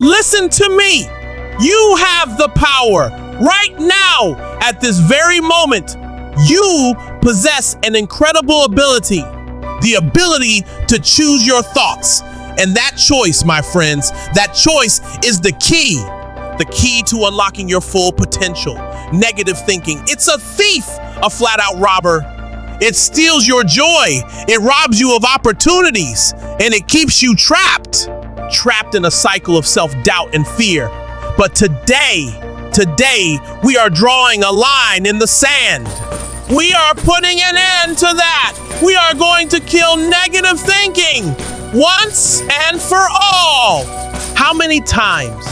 Listen to me. You have the power right now at this very moment. You possess an incredible ability, the ability to choose your thoughts. And that choice, my friends, that choice is the key to unlocking your full potential. Negative thinking, it's a thief, a flat-out robber. It steals your joy, it robs you of opportunities, and it keeps you trapped in a cycle of self-doubt and fear. But today, we are drawing a line in the sand. We are putting an end to that. We are going to kill negative thinking once and for all. How many times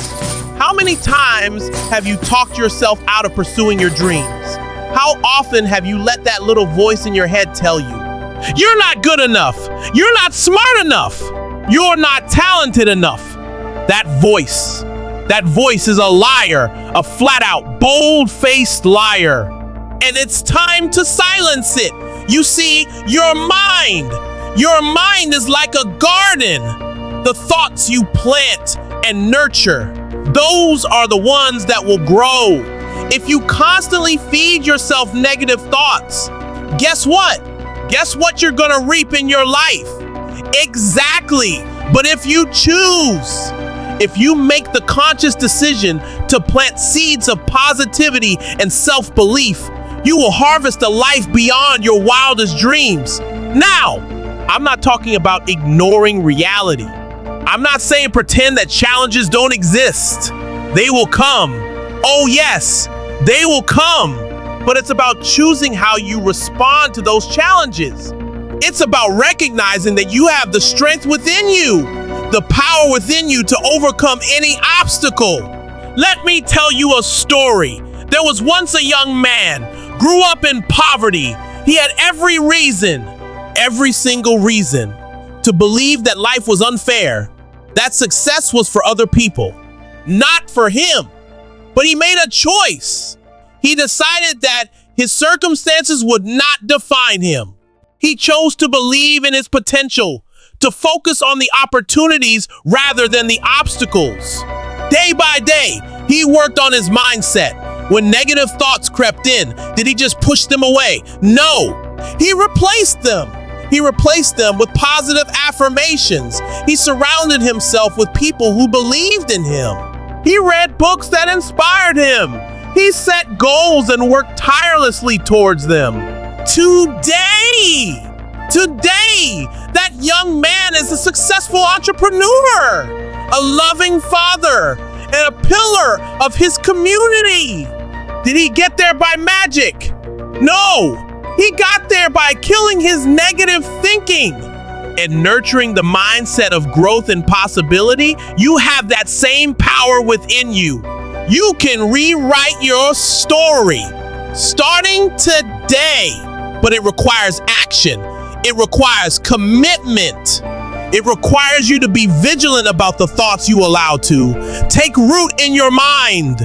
have you talked yourself out of pursuing your dreams? How often have you let that little voice in your head tell you, you're not good enough, you're not smart enough, you're not talented enough? That voice is a liar, a flat-out, bold-faced liar. And it's time to silence it. You see, your mind is like a garden. The thoughts you plant and nurture, those are the ones that will grow. If you constantly feed yourself negative thoughts, guess what? Guess what you're gonna reap in your life? Exactly. But if you make the conscious decision to plant seeds of positivity and self-belief, you will harvest a life beyond your wildest dreams. Now, I'm not talking about ignoring reality. I'm not saying pretend that challenges don't exist. They will come. Oh yes, they will come. But it's about choosing how you respond to those challenges. It's about recognizing that you have the strength within you, the power within you to overcome any obstacle. Let me tell you a story. There was once a young man, grew up in poverty. He had every single reason to believe that life was unfair, that success was for other people, not for him. But he made a choice. He decided that his circumstances would not define him. He chose to believe in his potential, to focus on the opportunities rather than the obstacles. Day by day, he worked on his mindset. When negative thoughts crept in, did he just push them away? No, he replaced them. He replaced them with positive affirmations. He surrounded himself with people who believed in him. He read books that inspired him. He set goals and worked tirelessly towards them. Today, that young man is a successful entrepreneur, a loving father, and a pillar of his community. Did he get there by magic? No, he got there by killing his negative thinking and nurturing the mindset of growth and possibility. You have that same power within you. You can rewrite your story starting today, but it requires action. It requires commitment. It requires you to be vigilant about the thoughts you allow to take root in your mind.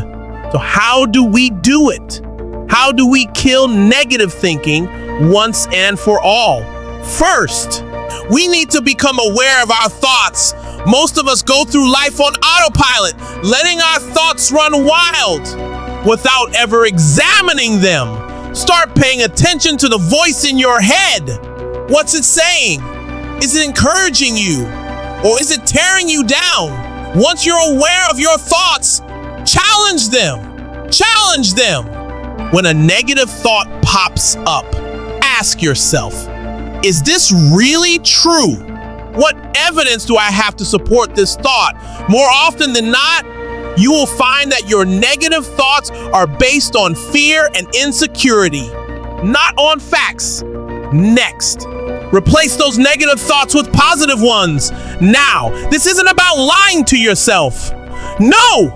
So how do we do it? How do we kill negative thinking once and for all? First, we need to become aware of our thoughts. Most of us go through life on autopilot, letting our thoughts run wild without ever examining them. Start paying attention to the voice in your head. What's it saying? Is it encouraging you? Or is it tearing you down? Once you're aware of your thoughts, challenge them. Challenge them. When a negative thought pops up, ask yourself, is this really true? What evidence do I have to support this thought? More often than not, you will find that your negative thoughts are based on fear and insecurity, not on facts. Next, replace those negative thoughts with positive ones. Now, this isn't about lying to yourself. No,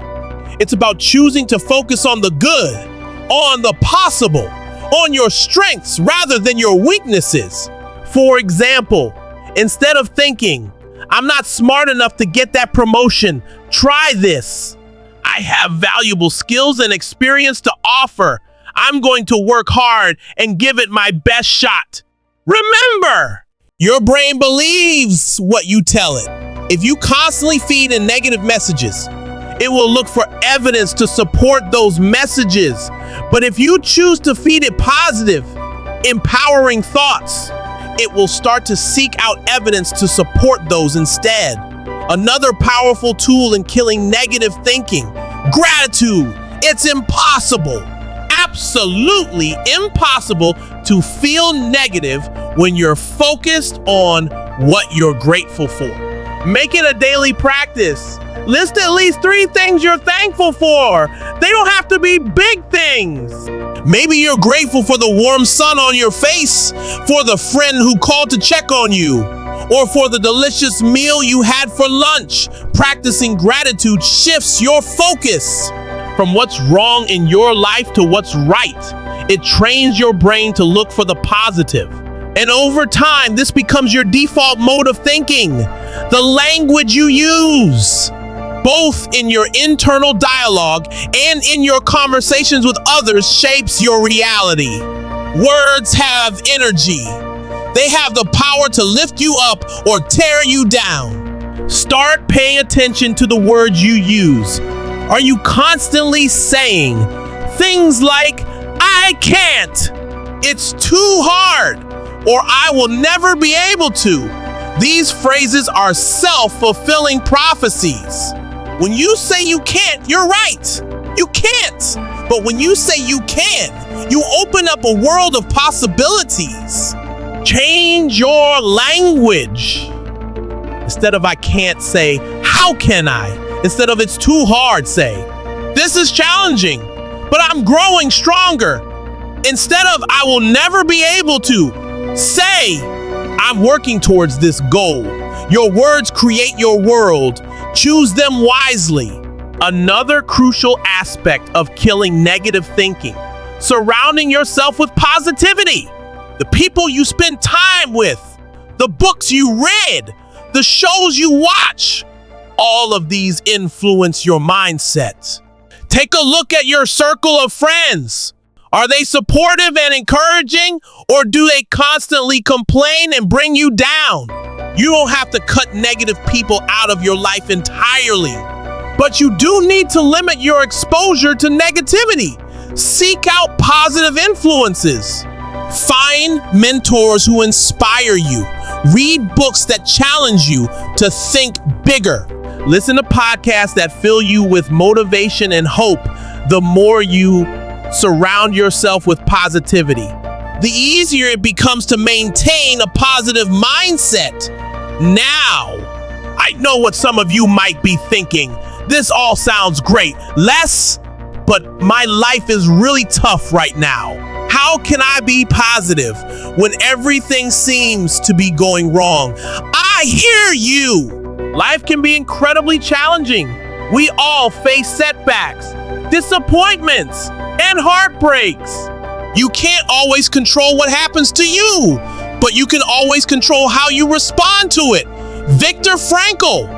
it's about choosing to focus on the good, on the possible, on your strengths rather than your weaknesses. For example, instead of thinking, I'm not smart enough to get that promotion, try this. I have valuable skills and experience to offer. I'm going to work hard and give it my best shot. Remember, your brain believes what you tell it. If you constantly feed in negative messages, It will look for evidence to support those messages. But if you choose to feed it positive, empowering thoughts, it will start to seek out evidence to support those instead. Another powerful tool in killing negative thinking, gratitude. It's impossible, absolutely impossible to feel negative when you're focused on what you're grateful for. Make it a daily practice. List at least 3 things you're thankful for. They don't have to be big things. Maybe you're grateful for the warm sun on your face, for the friend who called to check on you, or for the delicious meal you had for lunch. Practicing gratitude shifts your focus from what's wrong in your life to what's right. It trains your brain to look for the positive. And over time, this becomes your default mode of thinking. The language you use, both in your internal dialogue and in your conversations with others, shapes your reality. Words have energy. They have the power to lift you up or tear you down. Start paying attention to the words you use. Are you constantly saying things like, "I can't," "It's too hard," or "I will never be able to"? These phrases are self-fulfilling prophecies. When you say you can't, you're right. You can't. But when you say you can, you open up a world of possibilities. Change your language. Instead of "I can't," say "How can I?" Instead of "It's too hard," say "This is challenging, but I'm growing stronger." Instead of "I will never be able to," say "I'm working towards this goal." Your words create your world. Choose them wisely. Another crucial aspect of killing negative thinking, surrounding yourself with positivity. The people you spend time with, the books you read, the shows you watch, all of these influence your mindset. Take a look at your circle of friends. Are they supportive and encouraging, or do they constantly complain and bring you down? You don't have to cut negative people out of your life entirely, but you do need to limit your exposure to negativity. Seek out positive influences. Find mentors who inspire you. Read books that challenge you to think bigger. Listen to podcasts that fill you with motivation and hope. The more you surround yourself with positivity, the easier it becomes to maintain a positive mindset. Now, I know what some of you might be thinking. This all sounds great, Les, but my life is really tough right now. How can I be positive when everything seems to be going wrong? I hear you. Life can be incredibly challenging. We all face setbacks, disappointments, and heartbreaks. You can't always control what happens to you, but you can always control how you respond to it. Viktor Frankl,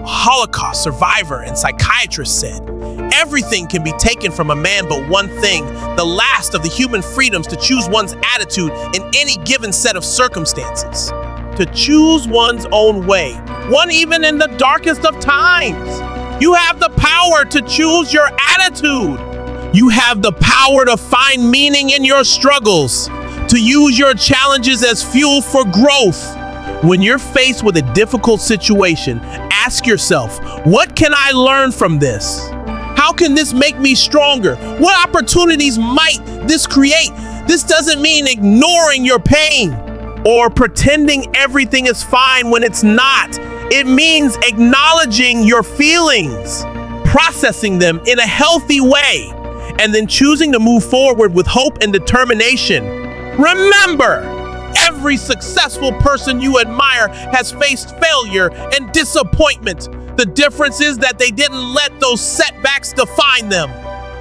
Holocaust survivor and psychiatrist, said, "Everything can be taken from a man but one thing, the last of the human freedoms to choose one's attitude in any given set of circumstances. To choose one's own way, one even in the darkest of times. You have the power to choose your attitude. You have the power to find meaning in your struggles, to use your challenges as fuel for growth. When you're faced with a difficult situation, ask yourself, what can I learn from this? How can this make me stronger? What opportunities might this create?" This doesn't mean ignoring your pain or pretending everything is fine when it's not. It means acknowledging your feelings, processing them in a healthy way, and then choosing to move forward with hope and determination. Remember, every successful person you admire has faced failure and disappointment. The difference is that they didn't let those setbacks define them.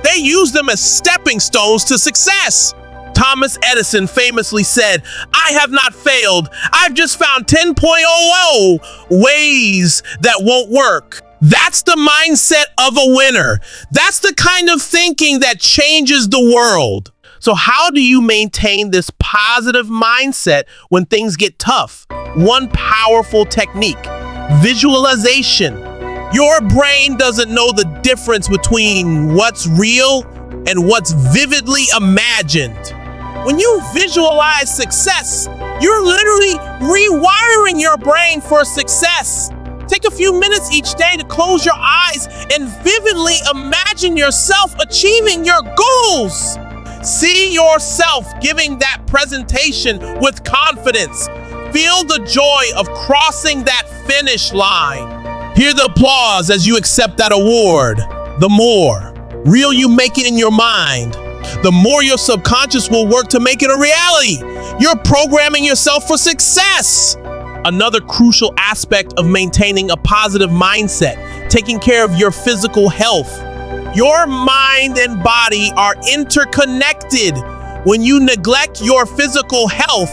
They used them as stepping stones to success. Thomas Edison famously said, "I have not failed. I've just found 10.00 ways that won't work." That's the mindset of a winner. That's the kind of thinking that changes the world. So how do you maintain this positive mindset when things get tough? One powerful technique: visualization. Your brain doesn't know the difference between what's real and what's vividly imagined. When you visualize success, you're literally rewiring your brain for success. Take a few minutes each day to close your eyes and vividly imagine yourself achieving your goals. See yourself giving that presentation with confidence. Feel the joy of crossing that finish line. Hear the applause as you accept that award. The more real you make it in your mind, the more your subconscious will work to make it a reality. You're programming yourself for success. Another crucial aspect of maintaining a positive mindset, taking care of your physical health. Your mind and body are interconnected. When you neglect your physical health,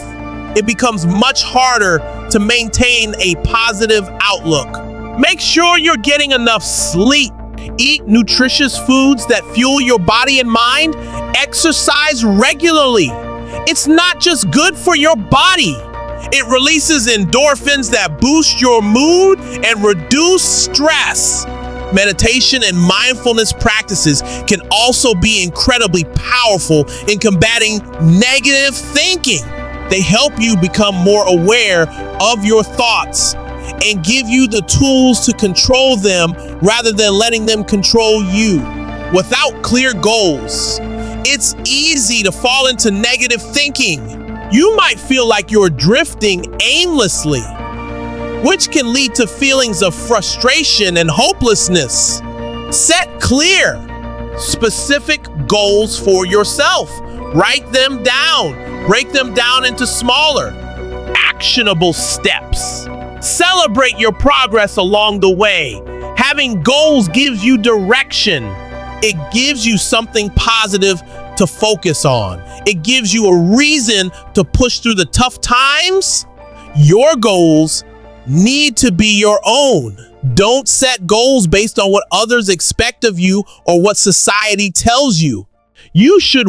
it becomes much harder to maintain a positive outlook. Make sure you're getting enough sleep. Eat nutritious foods that fuel your body and mind. Exercise regularly. It's not just good for your body. It releases endorphins that boost your mood and reduce stress. Meditation and mindfulness practices can also be incredibly powerful in combating negative thinking. They help you become more aware of your thoughts and give you the tools to control them rather than letting them control you. Without clear goals, it's easy to fall into negative thinking. You might feel like you're drifting aimlessly, which can lead to feelings of frustration and hopelessness. Set clear, specific goals for yourself. Write them down. Break them down into smaller, actionable steps. Celebrate your progress along the way. Having goals gives you direction. It gives you something positive to focus on. It gives you a reason to push through the tough times. Your goals need to be your own. Don't set goals based on what others expect of you or what society tells you. You should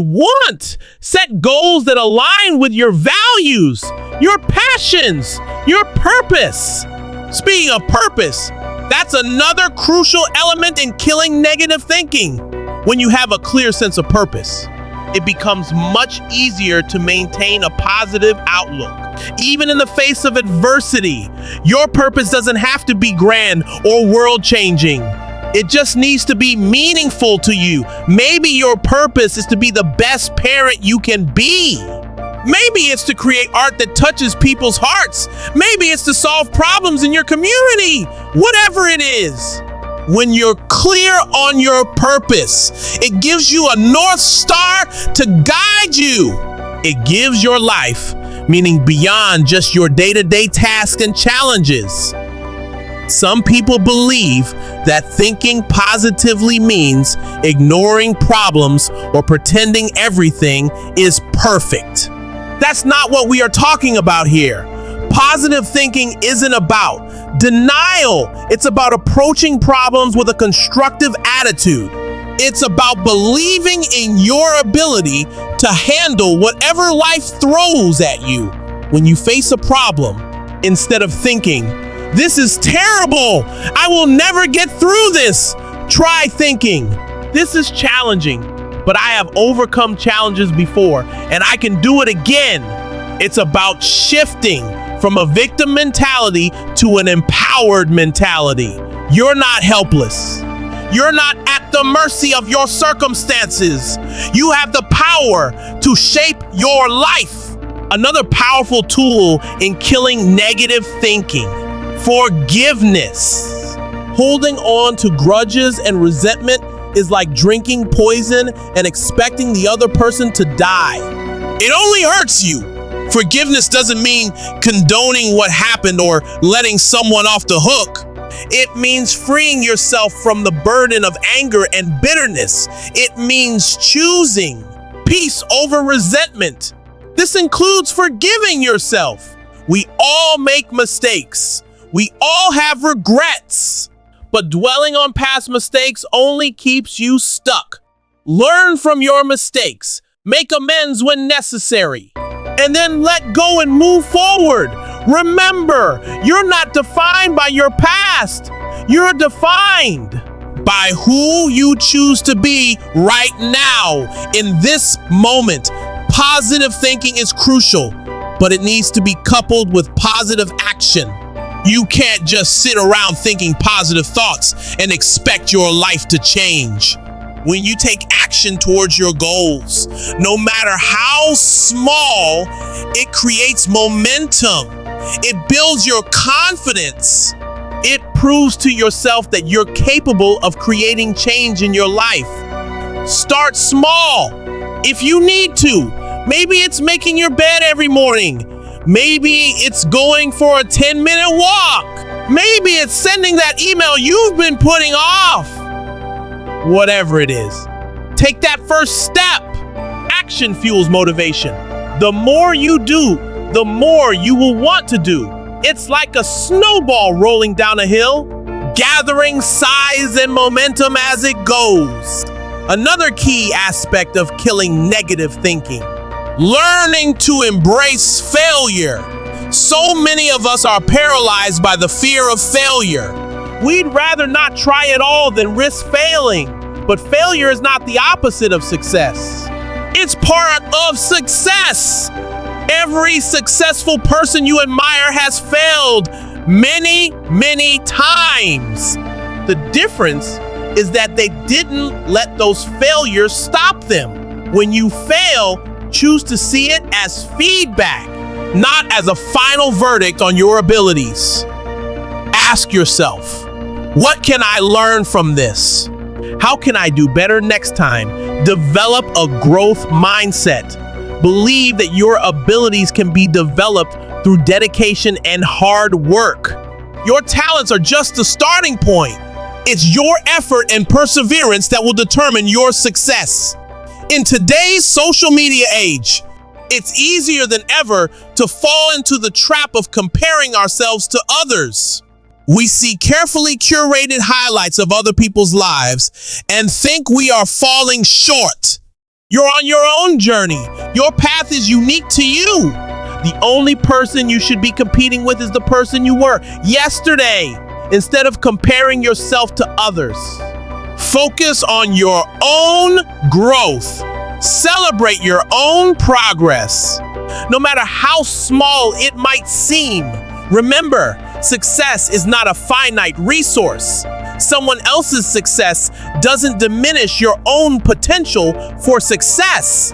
set goals that align with your values, your passions, your purpose. Speaking of purpose, that's another crucial element in killing negative thinking. When you have a clear sense of purpose, it becomes much easier to maintain a positive outlook. Even in the face of adversity, your purpose doesn't have to be grand or world-changing. It just needs to be meaningful to you. Maybe your purpose is to be the best parent you can be. Maybe it's to create art that touches people's hearts. Maybe it's to solve problems in your community. Whatever it is. When you're clear on your purpose, it gives you a North Star to guide you. It gives your life meaning beyond just your day-to-day tasks and challenges. Some people believe that thinking positively means ignoring problems or pretending everything is perfect. That's not what we are talking about here. Positive thinking isn't about denial. It's about approaching problems with a constructive attitude. It's about believing in your ability to handle whatever life throws at you. When you face a problem, instead of thinking, "This is terrible, I will never get through this," try thinking, "This is challenging, but I have overcome challenges before and I can do it again." It's about shifting from a victim mentality to an empowered mentality. You're not helpless. You're not at the mercy of your circumstances. You have the power to shape your life. Another powerful tool in killing negative thinking: forgiveness. Holding on to grudges and resentment is like drinking poison and expecting the other person to die. It only hurts you. Forgiveness doesn't mean condoning what happened or letting someone off the hook. It means freeing yourself from the burden of anger and bitterness. It means choosing peace over resentment. This includes forgiving yourself. We all make mistakes. We all have regrets. But dwelling on past mistakes only keeps you stuck. Learn from your mistakes. Make amends when necessary. And then let go and move forward. Remember, you're not defined by your past. You're defined by who you choose to be right now in this moment. Positive thinking is crucial, but it needs to be coupled with positive action. You can't just sit around thinking positive thoughts and expect your life to change. When you take action towards your goals, no matter how small, it creates momentum. It builds your confidence. It proves to yourself that you're capable of creating change in your life. Start small if you need to. Maybe it's making your bed every morning. Maybe it's going for a 10-minute walk. Maybe it's sending that email you've been putting off. Whatever it is, take that first step. Action fuels motivation. The more you do, the more you will want to do. It's like a snowball rolling down a hill, gathering size and momentum as it goes. Another key aspect of killing negative thinking: learning to embrace failure. So many of us are paralyzed by the fear of failure. We'd rather not try at all than risk failing. But failure is not the opposite of success. It's part of success. Every successful person you admire has failed many, many times. The difference is that they didn't let those failures stop them. When you fail, choose to see it as feedback, not as a final verdict on your abilities. Ask yourself, what can I learn from this? How can I do better next time? Develop a growth mindset. Believe that your abilities can be developed through dedication and hard work. Your talents are just the starting point. It's your effort and perseverance that will determine your success. In today's social media age, it's easier than ever to fall into the trap of comparing ourselves to others. We see carefully curated highlights of other people's lives and think we are falling short. You're on your own journey. Your path is unique to you. The only person you should be competing with is the person you were yesterday, instead of comparing yourself to others. Focus on your own growth. Celebrate your own progress, no matter how small it might seem. Remember, success is not a finite resource. Someone else's success doesn't diminish your own potential for success.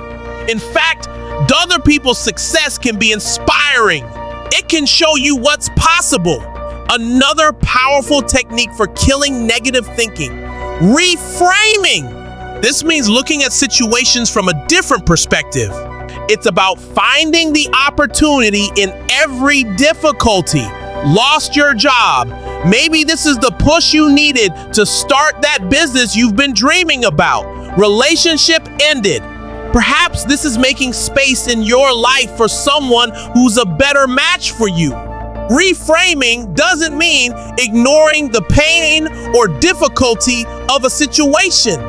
In fact, other people's success can be inspiring. It can show you what's possible. Another powerful technique for killing negative thinking: reframing. This means looking at situations from a different perspective. It's about finding the opportunity in every difficulty. Lost your job. Maybe this is the push you needed to start that business you've been dreaming about. Relationship ended. Perhaps this is making space in your life for someone who's a better match for you. Reframing doesn't mean ignoring the pain or difficulty of a situation.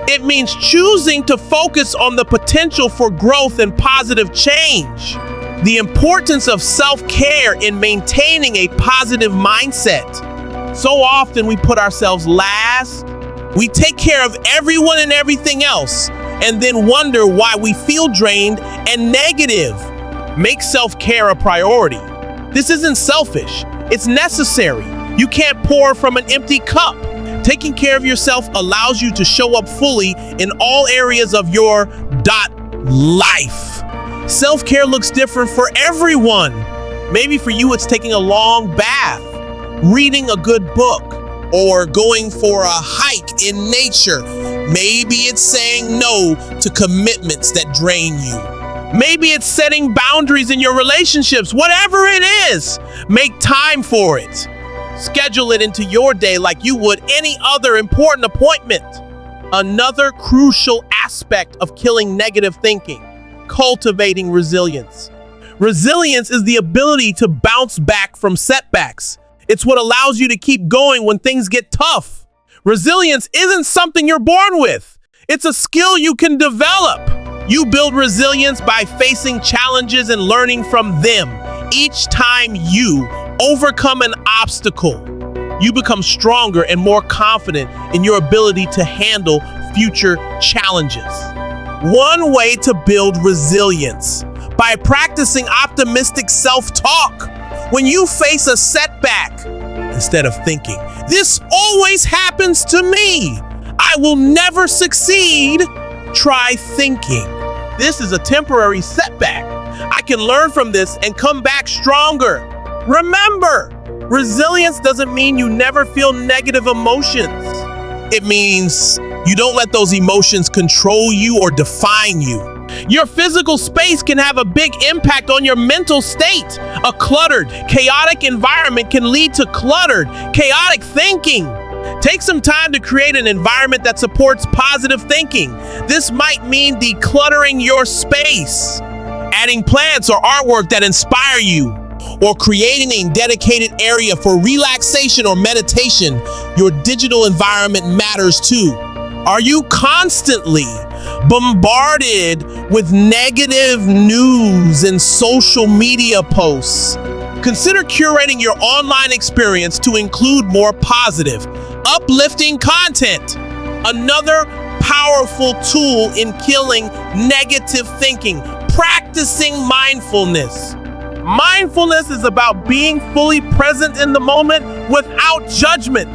It means choosing to focus on the potential for growth and positive change. The importance of self-care in maintaining a positive mindset. So often we put ourselves last. We take care of everyone and everything else, and then wonder why we feel drained and negative. Make self-care a priority. This isn't selfish. It's necessary. You can't pour from an empty cup. Taking care of yourself allows you to show up fully in all areas of your life. Self-care looks different for everyone. Maybe for you, it's taking a long bath, reading a good book, or going for a hike in nature. Maybe it's saying no to commitments that drain you. Maybe it's setting boundaries in your relationships. Whatever it is, make time for it. Schedule it into your day like you would any other important appointment. Another crucial aspect of killing negative thinking: cultivating resilience. Resilience is the ability to bounce back from setbacks. It's what allows you to keep going when things get tough. Resilience isn't something you're born with. It's a skill you can develop. You build resilience by facing challenges and learning from them. Each time you overcome an obstacle, you become stronger and more confident in your ability to handle future challenges. One way to build resilience: by practicing optimistic self-talk. When you face a setback, instead of thinking, "This always happens to me, I will never succeed," try thinking, "This is a temporary setback. I can learn from this and come back stronger." Remember, resilience doesn't mean you never feel negative emotions. It means you don't let those emotions control you or define you. Your physical space can have a big impact on your mental state. A cluttered, chaotic environment can lead to cluttered, chaotic thinking. Take some time to create an environment that supports positive thinking. This might mean decluttering your space, adding plants or artwork that inspire you, or creating a dedicated area for relaxation or meditation. Your digital environment matters too. Are you constantly bombarded with negative news and social media posts? Consider curating your online experience to include more positive, uplifting content. Another powerful tool in killing negative thinking: practicing mindfulness. Mindfulness is about being fully present in the moment without judgment.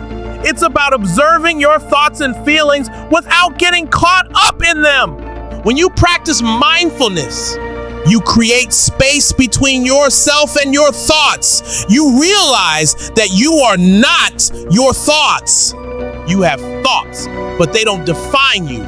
It's about observing your thoughts and feelings without getting caught up in them. When you practice mindfulness, you create space between yourself and your thoughts. You realize that you are not your thoughts. You have thoughts, but they don't define you.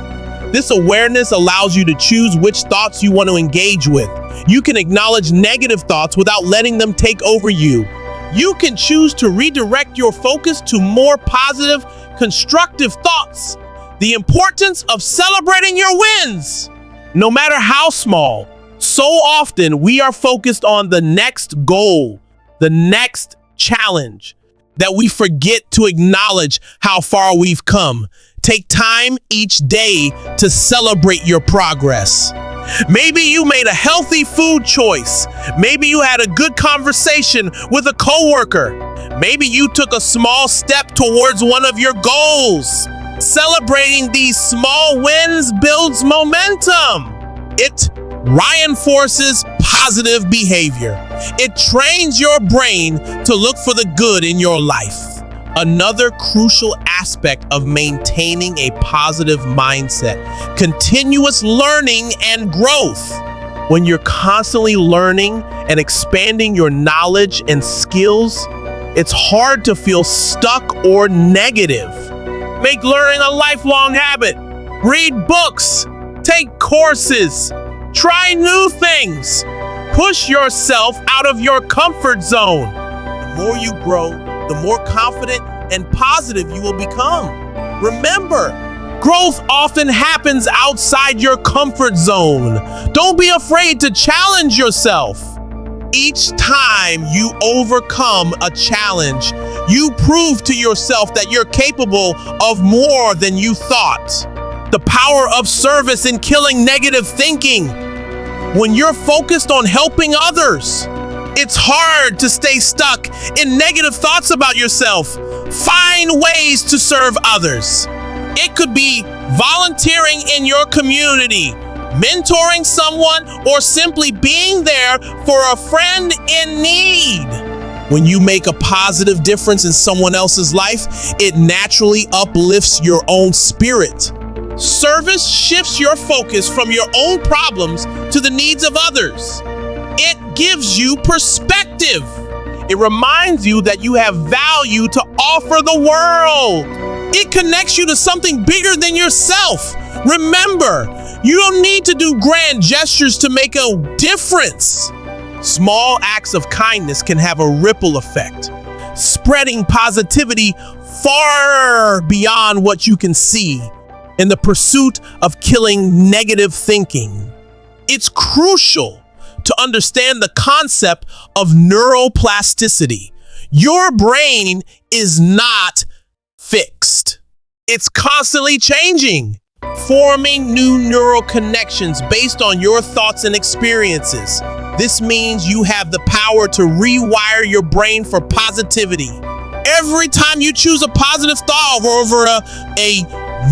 This awareness allows you to choose which thoughts you want to engage with. You can acknowledge negative thoughts without letting them take over you. You can choose to redirect your focus to more positive, constructive thoughts. The importance of celebrating your wins, no matter how small. So often we are focused on the next goal, the next challenge, that we forget to acknowledge how far we've come. Take time each day to celebrate your progress. Maybe you made a healthy food choice. Maybe you had a good conversation with a coworker. Maybe you took a small step towards one of your goals. Celebrating these small wins builds momentum. It reinforces positive behavior. It trains your brain to look for the good in your life. Another crucial aspect of maintaining a positive mindset: continuous learning and growth. When you're constantly learning and expanding your knowledge and skills, it's hard to feel stuck or negative. Make learning a lifelong habit. Read books, take courses, try new things. Push yourself out of your comfort zone. The more you grow, the more confident and positive you will become. Remember, growth often happens outside your comfort zone. Don't be afraid to challenge yourself. Each time you overcome a challenge, you prove to yourself that you're capable of more than you thought. The power of service in killing negative thinking. When you're focused on helping others, it's hard to stay stuck in negative thoughts about yourself. Find ways to serve others. It could be volunteering in your community, mentoring someone, or simply being there for a friend in need. When you make a positive difference in someone else's life, it naturally uplifts your own spirit. Service shifts your focus from your own problems to the needs of others. It gives you perspective. It reminds you that you have value to offer the world. It connects you to something bigger than yourself. Remember, you don't need to do grand gestures to make a difference. Small acts of kindness can have a ripple effect, spreading positivity far beyond what you can see. In the pursuit of killing negative thinking, it's crucial to understand the concept of neuroplasticity. Your brain is not fixed. It's constantly changing, forming new neural connections based on your thoughts and experiences. This means you have the power to rewire your brain for positivity. Every time you choose a positive thought over a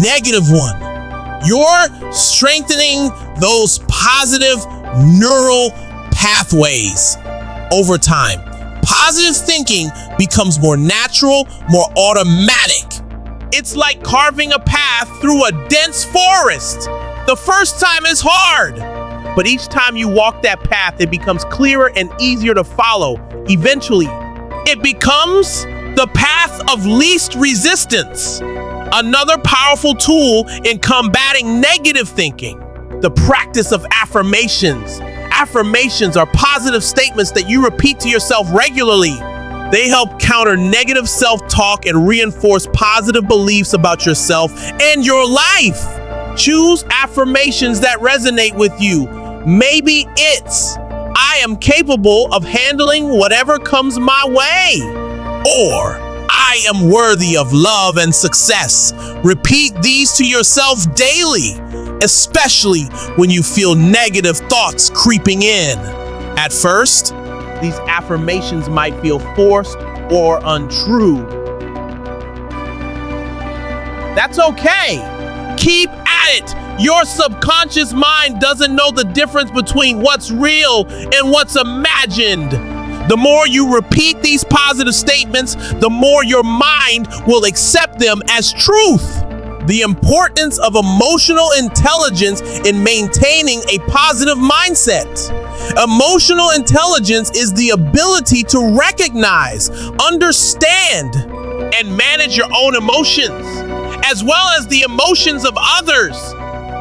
negative one, you're strengthening those positive neural pathways over time. Positive thinking becomes more natural, more automatic. It's like carving a path through a dense forest. The first time is hard, but each time you walk that path, it becomes clearer and easier to follow. Eventually, it becomes the path of least resistance. Another powerful tool in combating negative thinking, the practice of affirmations. Affirmations are positive statements that you repeat to yourself regularly. They help counter negative self-talk and reinforce positive beliefs about yourself and your life. Choose affirmations that resonate with you. Maybe it's, I am capable of handling whatever comes my way. Or, I am worthy of love and success. Repeat these to yourself daily, especially when you feel negative thoughts creeping in. At first, these affirmations might feel forced or untrue. That's okay. Keep at it. Your subconscious mind doesn't know the difference between what's real and what's imagined. The more you repeat these positive statements, the more your mind will accept them as truth. The importance of emotional intelligence in maintaining a positive mindset. Emotional intelligence is the ability to recognize, understand, and manage your own emotions, as well as the emotions of others.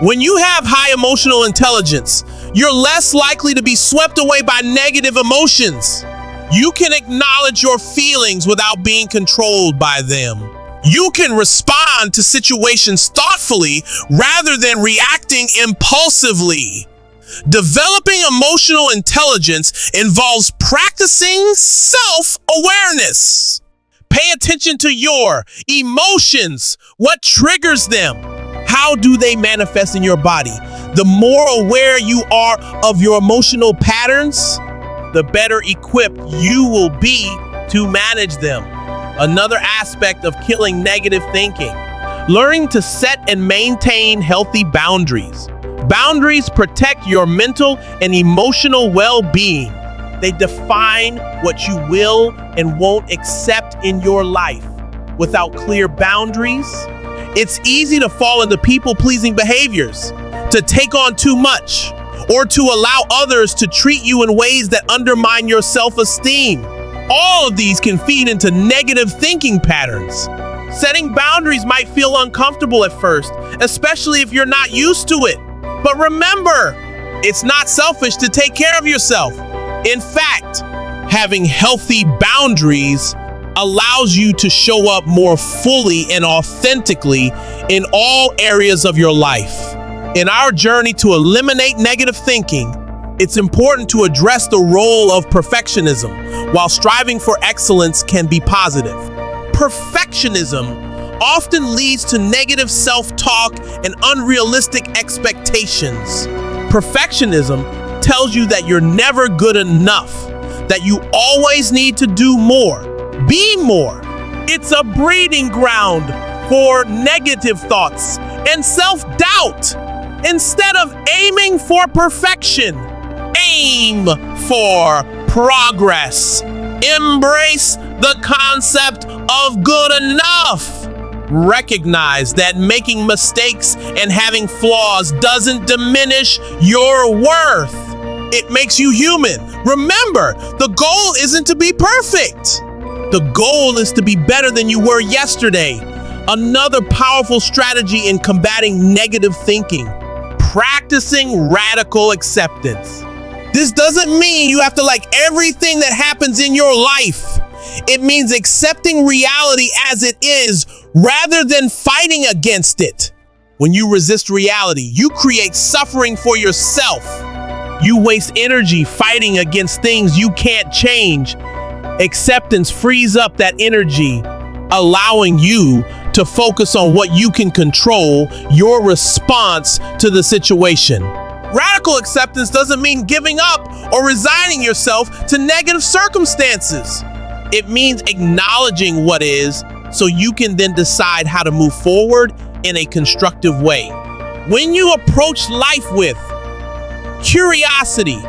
When you have high emotional intelligence, you're less likely to be swept away by negative emotions. You can acknowledge your feelings without being controlled by them. You can respond to situations thoughtfully rather than reacting impulsively. Developing emotional intelligence involves practicing self-awareness. Pay attention to your emotions. What triggers them? How do they manifest in your body? The more aware you are of your emotional patterns, the better equipped you will be to manage them. Another aspect of killing negative thinking, learning to set and maintain healthy boundaries. Boundaries protect your mental and emotional well-being. They define what you will and won't accept in your life. Without clear boundaries, it's easy to fall into people-pleasing behaviors, to take on too much, or to allow others to treat you in ways that undermine your self-esteem. All of these can feed into negative thinking patterns. Setting boundaries might feel uncomfortable at first, especially if you're not used to it. But remember, it's not selfish to take care of yourself. In fact, having healthy boundaries allows you to show up more fully and authentically in all areas of your life. In our journey to eliminate negative thinking, it's important to address the role of perfectionism. While striving for excellence can be positive, perfectionism often leads to negative self-talk and unrealistic expectations. Perfectionism tells you that you're never good enough, that you always need to do more, be more. It's a breeding ground for negative thoughts and self-doubt. Instead of aiming for perfection, aim for progress. Embrace the concept of good enough. Recognize that making mistakes and having flaws doesn't diminish your worth. It makes you human. Remember, the goal isn't to be perfect. The goal is to be better than you were yesterday. Another powerful strategy in combating negative thinking, practicing radical acceptance. This doesn't mean you have to like everything that happens in your life. It means accepting reality as it is rather than fighting against it. When you resist reality, you create suffering for yourself. You waste energy fighting against things you can't change. Acceptance frees up that energy, allowing you to focus on what you can control, your response to the situation. Radical acceptance doesn't mean giving up or resigning yourself to negative circumstances. It means acknowledging what is so you can then decide how to move forward in a constructive way. When you approach life with curiosity,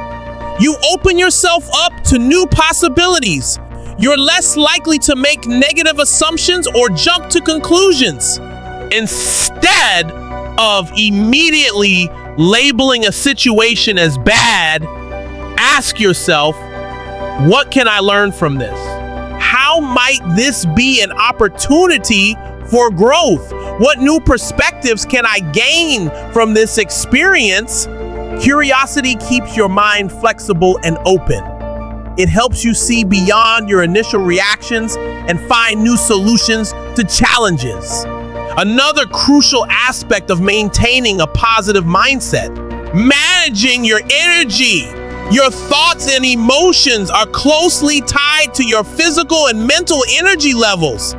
you open yourself up to new possibilities. You're less likely to make negative assumptions or jump to conclusions. Instead of immediately labeling a situation as bad, ask yourself, what can I learn from this? How might this be an opportunity for growth? What new perspectives can I gain from this experience? Curiosity keeps your mind flexible and open. It helps you see beyond your initial reactions and find new solutions to challenges. Another crucial aspect of maintaining a positive mindset, managing your energy. Your thoughts and emotions are closely tied to your physical and mental energy levels.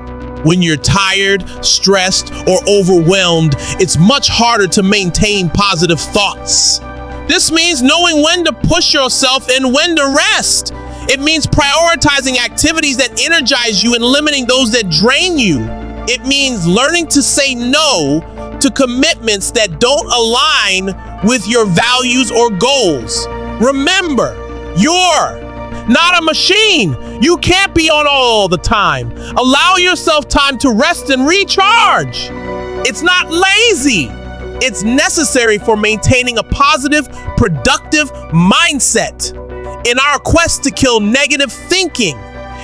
When you're tired, stressed, or overwhelmed, it's much harder to maintain positive thoughts. This means knowing when to push yourself and when to rest. It means prioritizing activities that energize you and limiting those that drain you. It means learning to say no to commitments that don't align with your values or goals. Remember, you're not a machine. You can't be on all the time. Allow yourself time to rest and recharge. It's not lazy. It's necessary for maintaining a positive, productive mindset. In our quest to kill negative thinking,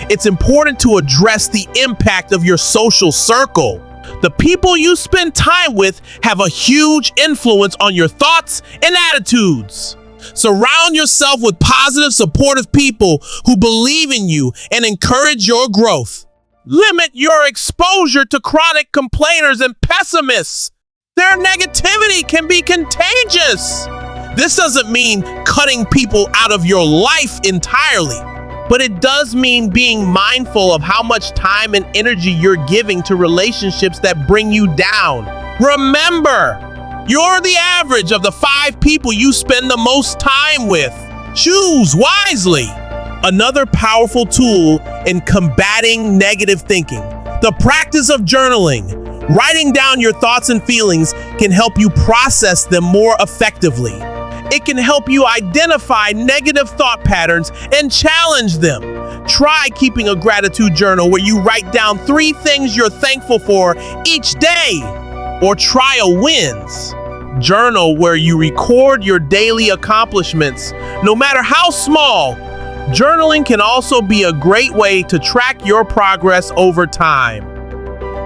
it's important to address the impact of your social circle. The people you spend time with have a huge influence on your thoughts and attitudes. Surround yourself with positive, supportive people who believe in you and encourage your growth. Limit your exposure to chronic complainers and pessimists. Their negativity can be contagious. This doesn't mean cutting people out of your life entirely, but it does mean being mindful of how much time and energy you're giving to relationships that bring you down. Remember, you're the average of the 5 people you spend the most time with. Choose wisely. Another powerful tool in combating negative thinking, the practice of journaling. Writing down your thoughts and feelings can help you process them more effectively. It can help you identify negative thought patterns and challenge them. Try keeping a gratitude journal where you write down 3 things you're thankful for each day, or trial wins. Journal where you record your daily accomplishments, no matter how small. Journaling can also be a great way to track your progress over time.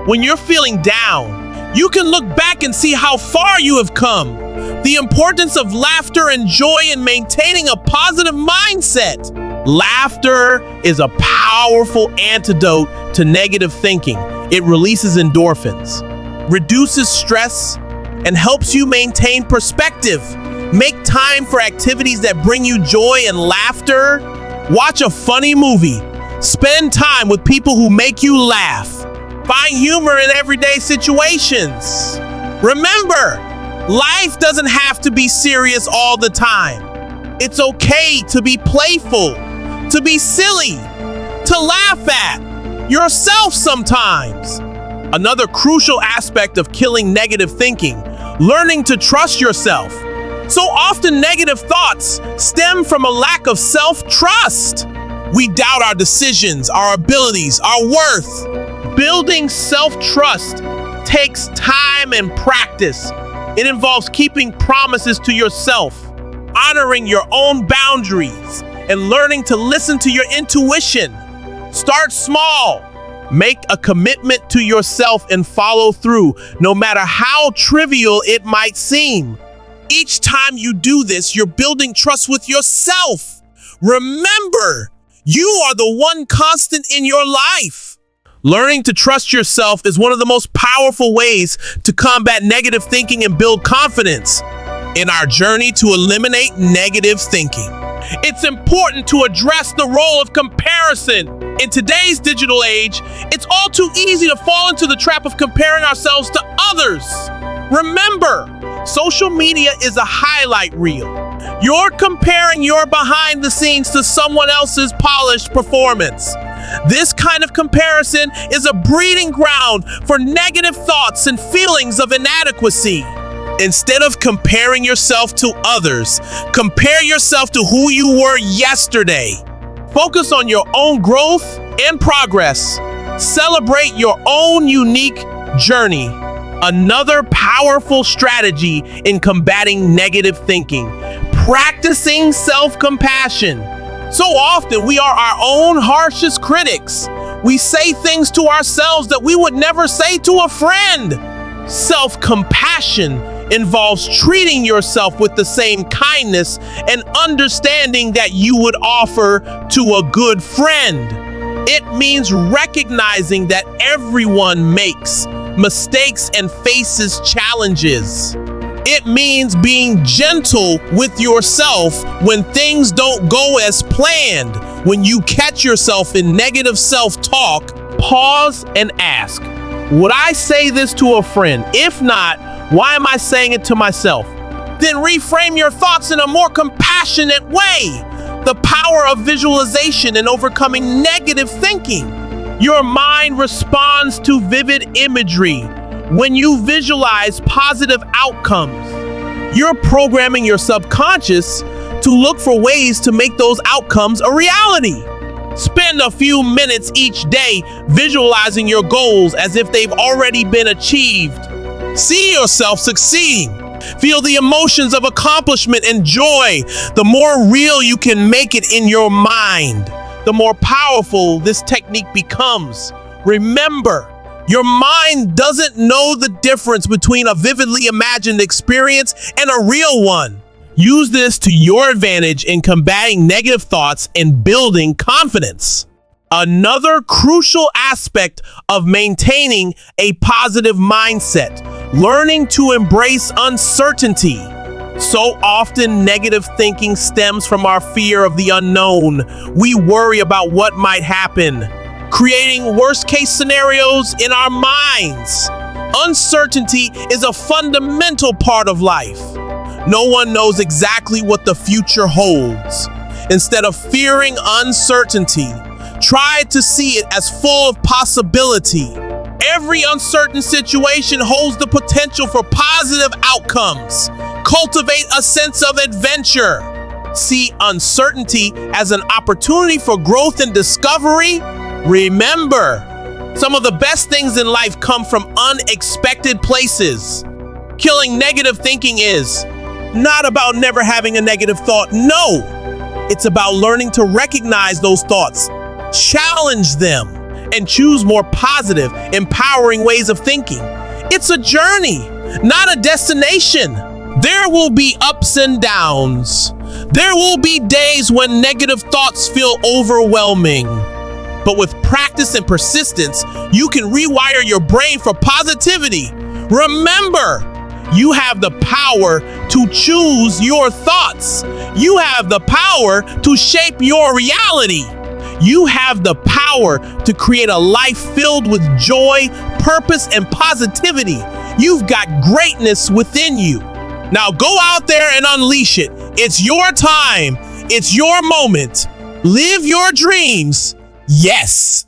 When you're feeling down, you can look back and see how far you have come. The importance of laughter and joy in maintaining a positive mindset. Laughter is a powerful antidote to negative thinking. It releases endorphins, reduces stress, and helps you maintain perspective. Make time for activities that bring you joy and laughter. Watch a funny movie. Spend time with people who make you laugh. Find humor in everyday situations. Remember, life doesn't have to be serious all the time. It's okay to be playful, to be silly, to laugh at yourself sometimes. Another crucial aspect of killing negative thinking, learning to trust yourself. So often negative thoughts stem from a lack of self-trust. We doubt our decisions, our abilities, our worth. Building self-trust takes time and practice. It involves keeping promises to yourself, honoring your own boundaries, and learning to listen to your intuition. Start small. Make a commitment to yourself and follow through, no matter how trivial it might seem. Each time you do this, you're building trust with yourself. Remember, you are the one constant in your life. Learning to trust yourself is one of the most powerful ways to combat negative thinking and build confidence in our journey to eliminate negative thinking. It's important to address the role of comparison. In today's digital age, it's all too easy to fall into the trap of comparing ourselves to others. Remember, social media is a highlight reel. You're comparing your behind the scenes to someone else's polished performance. This kind of comparison is a breeding ground for negative thoughts and feelings of inadequacy. Instead of comparing yourself to others, compare yourself to who you were yesterday. Focus on your own growth and progress. Celebrate your own unique journey. Another powerful strategy in combating negative thinking: practicing self-compassion. So often we are our own harshest critics. We say things to ourselves that we would never say to a friend. Self-compassion involves treating yourself with the same kindness and understanding that you would offer to a good friend. It means recognizing that everyone makes mistakes and faces challenges. It means being gentle with yourself when things don't go as planned. When you catch yourself in negative self-talk, pause and ask, would I say this to a friend? If not, why am I saying it to myself? Then reframe your thoughts in a more compassionate way. The power of visualization in overcoming negative thinking. Your mind responds to vivid imagery. When you visualize positive outcomes, you're programming your subconscious to look for ways to make those outcomes a reality. Spend a few minutes each day visualizing your goals as if they've already been achieved. See yourself succeeding. Feel the emotions of accomplishment and joy. The more real you can make it in your mind, the more powerful this technique becomes. Remember, your mind doesn't know the difference between a vividly imagined experience and a real one. Use this to your advantage in combating negative thoughts and building confidence. Another crucial aspect of maintaining a positive mindset: learning to embrace uncertainty. So often, negative thinking stems from our fear of the unknown. We worry about what might happen, creating worst-case scenarios in our minds. Uncertainty is a fundamental part of life. No one knows exactly what the future holds. Instead of fearing uncertainty, try to see it as full of possibility. Every uncertain situation holds the potential for positive outcomes. Cultivate a sense of adventure. See uncertainty as an opportunity for growth and discovery. Remember, some of the best things in life come from unexpected places. Killing negative thinking is not about never having a negative thought. No, it's about learning to recognize those thoughts, challenge them, and choose more positive, empowering ways of thinking. It's a journey, not a destination. There will be ups and downs. There will be days when negative thoughts feel overwhelming. But with practice and persistence, you can rewire your brain for positivity. Remember, you have the power to choose your thoughts. You have the power to shape your reality. You have the power to create a life filled with joy, purpose, and positivity. You've got greatness within you. Now go out there and unleash it. It's your time. It's your moment. Live your dreams. Yes.